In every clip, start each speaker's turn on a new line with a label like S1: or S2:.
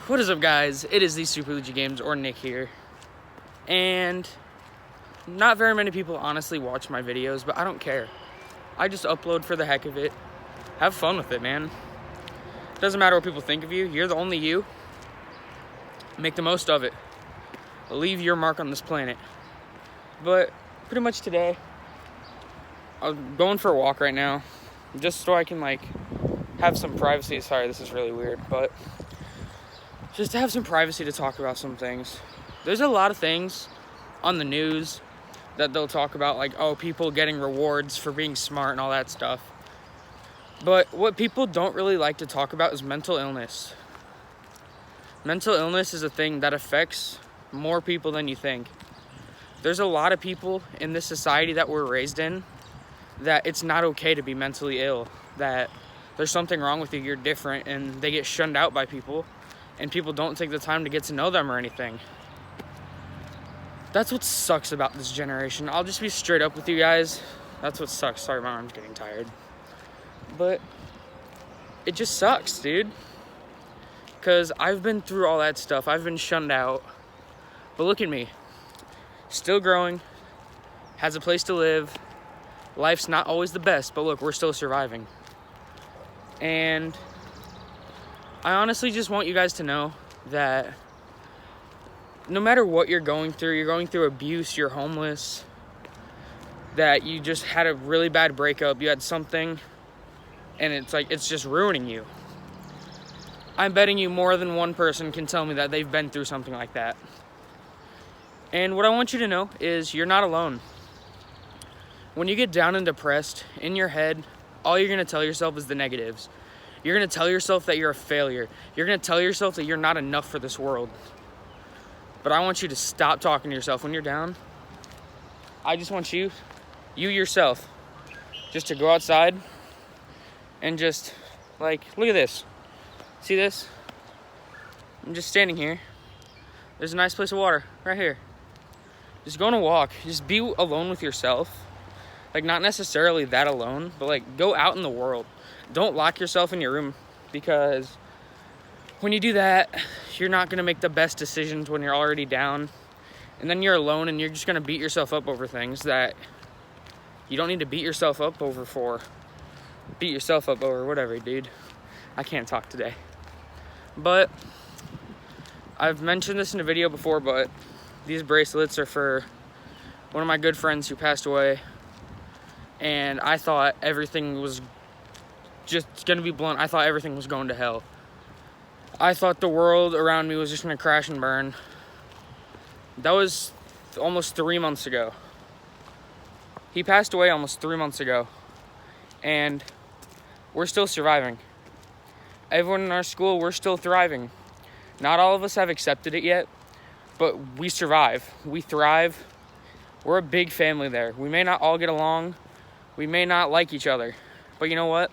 S1: What is up, guys? It is the Super Luigi Games, or Nick here. And not very many people honestly watch my videos, but I don't care. I just upload for the heck of it. Have fun with it, man. Doesn't matter what people think of you. You're the only you. Make the most of it. Leave your mark on this planet. But pretty much today, I'm going for a walk right now, just so I can have some privacy. Sorry, this is really weird, but just to have some privacy to talk about some things. There's a lot of things on the news that they'll talk about, like, oh, people getting rewards for being smart and all that stuff. But what people don't really like to talk about is mental illness. Mental illness is a thing that affects more people than you think. There's a lot of people in this society that we're raised in that it's not okay to be mentally ill, that there's something wrong with you, you're different, and they get shunned out by people, and people don't take the time to get to know them or anything. That's what sucks about this generation. I'll just be straight up with you guys. That's what sucks. Sorry, my arm's getting tired. But it just sucks, dude. Because I've been through all that stuff. I've been shunned out. But look at me. Still growing. Has a place to live. Life's not always the best, but look, we're still surviving. And I honestly just want you guys to know that no matter what you're going through abuse, you're homeless, that you just had a really bad breakup, you had something, and it's just ruining you. I'm betting you more than one person can tell me that they've been through something like that. And what I want you to know is you're not alone. When you get down and depressed, in your head, all you're gonna tell yourself is the negatives. You're gonna tell yourself that you're a failure. You're gonna tell yourself that you're not enough for this world. But I want you to stop talking to yourself when you're down. I just want you yourself, just to go outside and just, look at this. See this? I'm just standing here. There's a nice place of water right here. Just go on a walk. Just be alone with yourself. Not necessarily that alone, but go out in the world. Don't lock yourself in your room, because when you do that, you're not gonna make the best decisions when you're already down. And then you're alone and you're just gonna beat yourself up over things that you don't need to beat yourself up over Beat yourself up over whatever, dude. I can't talk today. But I've mentioned this in a video before, but these bracelets are for one of my good friends who passed away. And I thought everything was just gonna be blunt. I thought everything was going to hell. I thought the world around me was just gonna crash and burn. That was almost 3 months ago. He passed away almost 3 months ago. And we're still surviving. Everyone in our school, we're still thriving. Not all of us have accepted it yet, but we survive. We thrive. We're a big family there. We may not all get along. We may not like each other. But you know what?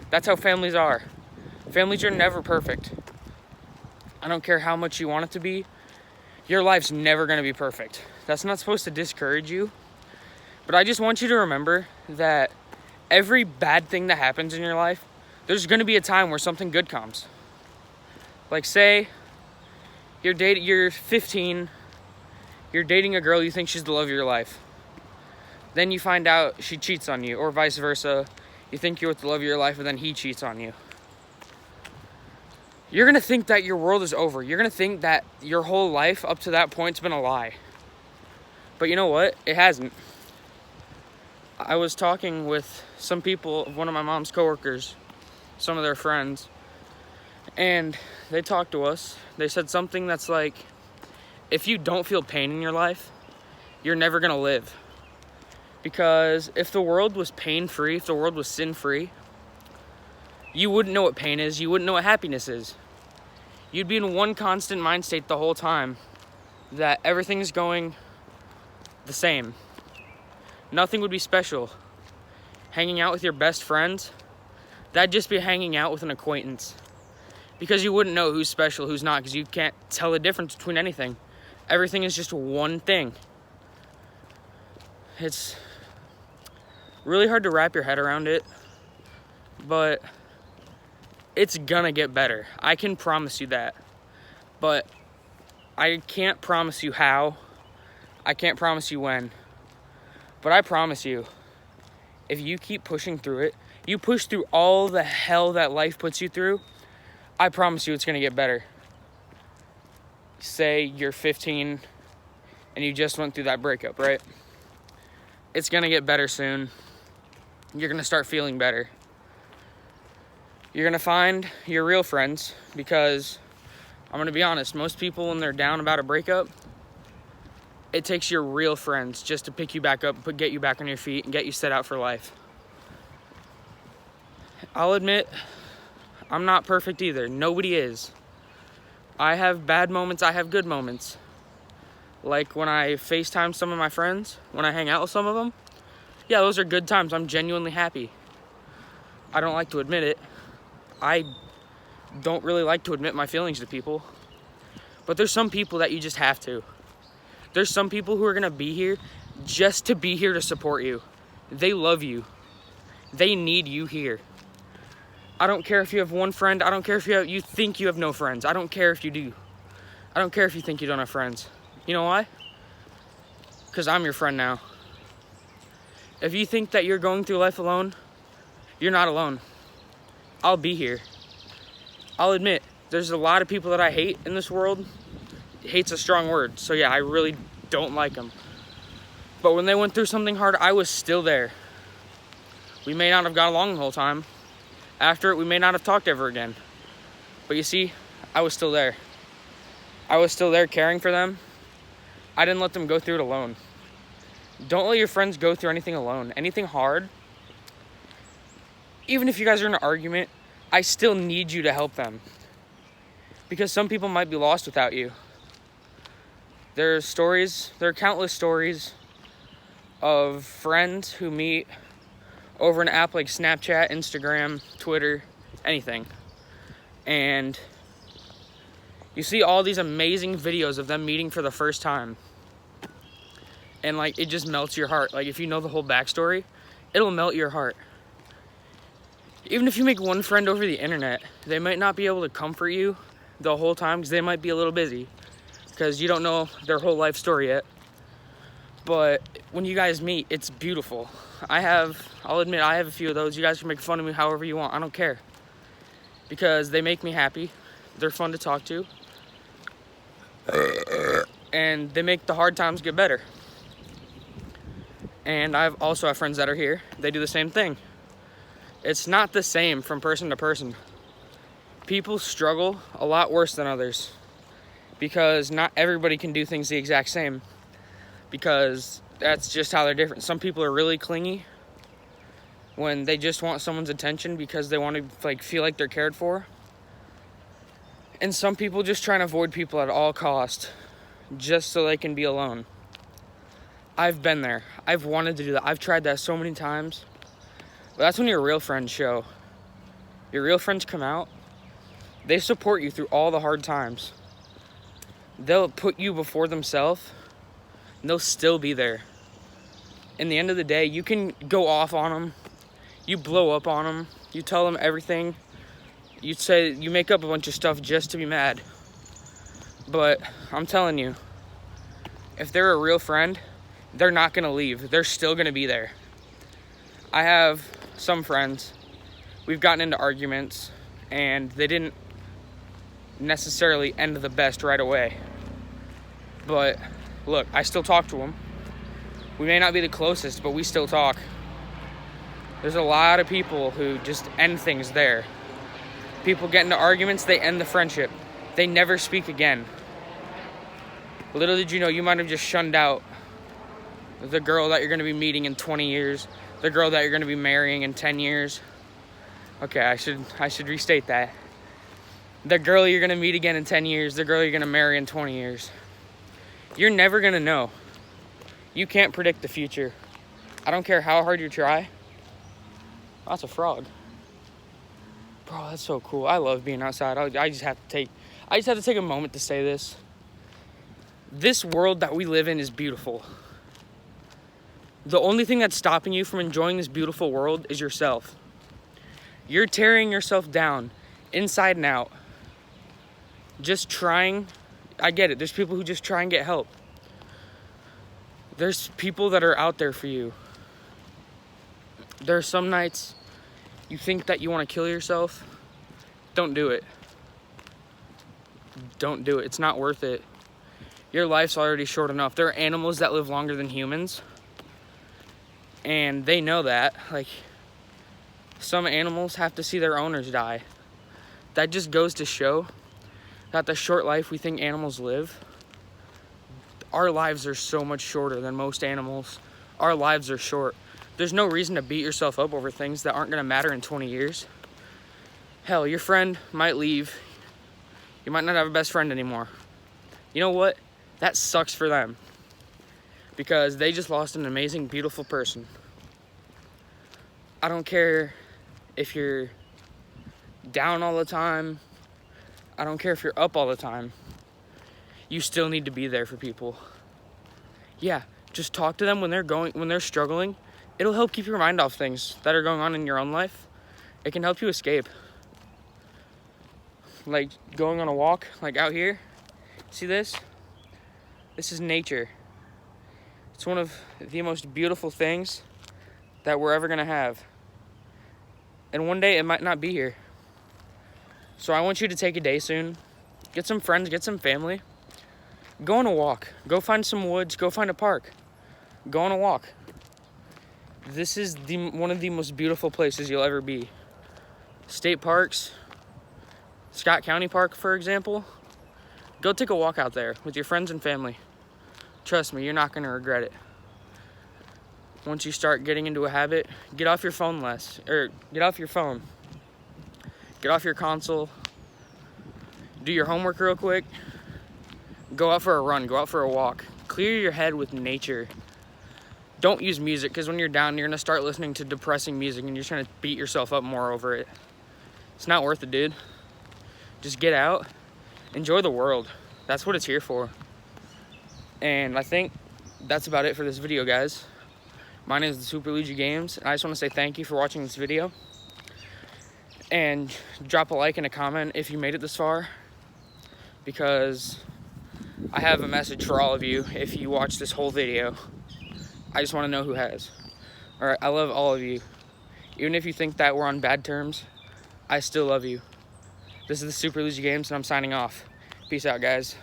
S1: That's how families are. Families are never perfect. I don't care how much you want it to be. Your life's never going to be perfect. That's not supposed to discourage you. But I just want you to remember that every bad thing that happens in your life, there's going to be a time where something good comes. Say you're 15, you're dating a girl, you think she's the love of your life. Then you find out she cheats on you, or vice versa. You think you're with the love of your life, and then he cheats on you. You're going to think that your world is over. You're going to think that your whole life up to that point's been a lie. But you know what? It hasn't. I was talking with some people, one of my mom's coworkers, some of their friends, and they talked to us. They said something that's if you don't feel pain in your life, you're never going to live. Because if the world was pain-free, if the world was sin-free, you wouldn't know what pain is. You wouldn't know what happiness is. You'd be in one constant mind state the whole time, that everything's going the same. Nothing would be special. Hanging out with your best friends, that'd just be hanging out with an acquaintance. Because you wouldn't know who's special, who's not, because you can't tell the difference between anything. Everything is just one thing. It's really hard to wrap your head around it, but it's gonna get better. I can promise you that. But I can't promise you how. I can't promise you when. But I promise you, if you keep pushing through it, you push through all the hell that life puts you through, I promise you it's going to get better. Say you're 15 and you just went through that breakup, right? It's going to get better soon. You're going to start feeling better. You're going to find your real friends, because I'm going to be honest, most people when they're down about a breakup, it takes your real friends just to pick you back up, get you back on your feet, and get you set out for life. I'll admit, I'm not perfect either. Nobody is. I have bad moments, I have good moments. Like when I FaceTime some of my friends, when I hang out with some of them, yeah, those are good times. I'm genuinely happy. I don't like to admit it. I don't really like to admit my feelings to people. But there's some people that you just have to. There's some people who are going to be here just to be here to support you. They love you. They need you here. I don't care if you have one friend. I don't care if you think you have no friends. I don't care if you do. I don't care if you think you don't have friends. You know why? Because I'm your friend now. If you think that you're going through life alone, you're not alone. I'll be here. I'll admit, there's a lot of people that I hate in this world. Hate's a strong word, so yeah, I really don't like them. But when they went through something hard, I was still there. We may not have got along the whole time. After it, we may not have talked ever again. But you see, I was still there. I was still there caring for them. I didn't let them go through it alone. Don't let your friends go through anything alone. Anything hard. Even if you guys are in an argument, I still need you to help them. Because some people might be lost without you. There are countless stories of friends who meet over an app like Snapchat, Instagram, Twitter, anything. And you see all these amazing videos of them meeting for the first time. And like, it just melts your heart. Like, if you know the whole backstory, it'll melt your heart. Even if you make one friend over the internet, they might not be able to comfort you the whole time because they might be a little busy because you don't know their whole life story yet. But when you guys meet, it's beautiful. I'll admit, I have a few of those. You guys can make fun of me however you want. I don't care. Because they make me happy. They're fun to talk to. And they make the hard times get better. And I've also have friends that are here. They do the same thing. It's not the same from person to person. People struggle a lot worse than others because not everybody can do things the exact same, because that's just how they're different. Some people are really clingy when they just want someone's attention because they want to feel like they're cared for. And some people just try and avoid people at all costs just so they can be alone. I've been there. I've wanted to do that. I've tried that so many times. But that's when your real friends show. Your real friends come out. They support you through all the hard times. They'll put you before themselves. And they'll still be there. In the end of the day, you can go off on them. You blow up on them. You tell them everything. You make up a bunch of stuff just to be mad. But I'm telling you, if they're a real friend, they're not going to leave. They're still going to be there. I have some friends, we've gotten into arguments, and they didn't necessarily end the best right away. But look, I still talk to them. We may not be the closest, but we still talk. There's a lot of people who just end things there. People get into arguments, they end the friendship. They never speak again. Little did you know, you might have just shunned out the girl that you're going to be meeting in 20 years, the girl that you're going to be marrying in 10 years. Okay, I should restate that. The girl you're going to meet again in 10 years, the girl you're going to marry in 20 years. You're never going to know. You can't predict the future. I don't care how hard you try. Oh, that's a frog. Bro, that's so cool. I love being outside. I just have to take a moment to say this. This world that we live in is beautiful. The only thing that's stopping you from enjoying this beautiful world is yourself. You're tearing yourself down, inside and out. just trying. I get it. There's people who just try and get help. There's people that are out there for you. There are some nights you think that you want to kill yourself. Don't do it. Don't do it. It's not worth it. Your life's already short enough. There are animals that live longer than humans, and they know that. Like, some animals have to see their owners die. That just goes to show that the short life we think animals live, our lives are so much shorter than most animals. Our lives are short. There's no reason to beat yourself up over things that aren't going to matter in 20 years. Hell, your friend might leave. You might not have a best friend anymore. You know what? That sucks for them, because they just lost an amazing, beautiful person. I don't care if you're down all the time. I don't care if you're up all the time. You still need to be there for people. Yeah, just talk to them when they're struggling. It'll help keep your mind off things that are going on in your own life. It can help you escape. Like going on a walk, like out here. See this? This is nature. It's one of the most beautiful things that we're ever gonna have. And one day it might not be here. So I want you to take a day soon. Get some friends, get some family. Go on a walk. Go find some woods. Go find a park. Go on a walk. This is one of the most beautiful places you'll ever be. State parks, Scott County Park, for example. Go take a walk out there with your friends and family. Trust me, you're not going to regret it. Once you start getting into a habit, get off your phone less. Get off your phone. Get off your console. Do your homework real quick. Go out for a run. Go out for a walk. Clear your head with nature. Don't use music, because when you're down, you're going to start listening to depressing music and you're trying to beat yourself up more over it. It's not worth it, dude. Just get out. Enjoy the world. That's what it's here for. And I think that's about it for this video, guys. My name is the Super Luigi Games, and I just want to say thank you for watching this video. And drop a like and a comment if you made it this far, because I have a message for all of you if you watch this whole video. I just want to know who has. Alright, I love all of you. Even if you think that we're on bad terms, I still love you. This is the Super Luigi Games, and I'm signing off. Peace out, guys.